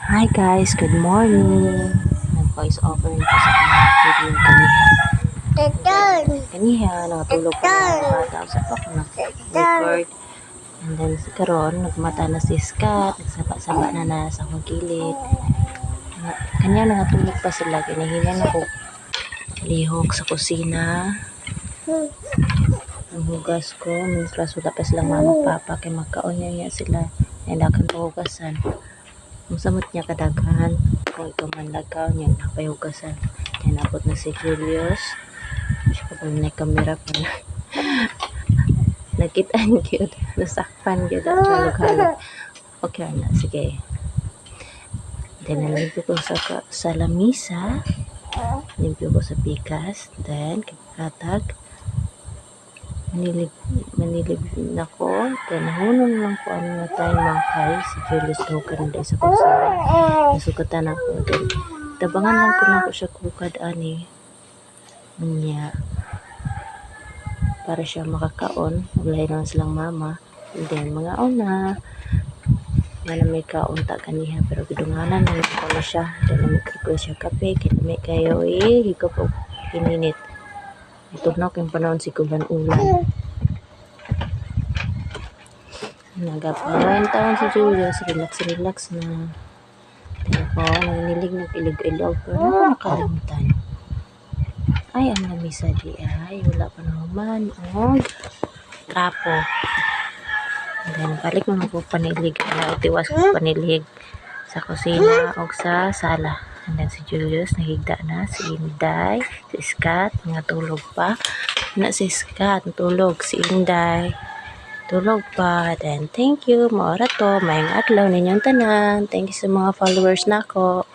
Hi guys, good morning. Nag-voice over ko sa video kaniha. Kaniha, nakatulog pa ng bata sa pak na record. And then si karon nagmata na si Scott, nagsaba-saba na sa akong kilid. Kanya nakatulog pa sila, kinahilan ako lihok sa kusina. Ang hugas ko, minsan wala pa silang mama papa, kay magkaon niya sila. Nandakan pa hugasan. Kung samot niya kadaghan, kung ito man lagaw niya, napahugasan. Kaya nabot na si Julius. Siya pa na kamera pa na. Nakitaan yun. Nasakpan yun. Halog-halog. Okay na, sige. Then, nalimpyo ko sa lamisa. Nalimpyo ko sa pikas. Then, katag. Manilig na ko. Then, nahunong lang ko ano na tayo mangkay. Si Julius daw ka rin sa kusina. Nasugatan ako. Then, tabangan lang ko na ko siya kukad ani. Niya. Para siya makakaon. Wala lang silang mama. And then, mga una. Nga na may kaon ta kaniha. Pero gidunganan lang ko na siya. Then, namit-request siya kape. Kinamit kayo higop o pininit. Ito na kung panahon si Kulan-ulan. Nagapawan taon si Julius. Relax na. Ako, nanginig ng ilig-ilaw. Pero nakalimutan. Ay, ang lamisa di ay. Wala pa naman. Trapo. And then, balik mo po panilig. Itiwas ko panilig sa kusina o sa sala. And then, si Julius, nahigda na. Si Inday, si Scott, mga tulog pa. Na si Scott, tulog. Si Inday, tulog pa. Then, thank you. Maora to. Mayang adlaw ninyong tanan. Thank you sa mga followers na ako.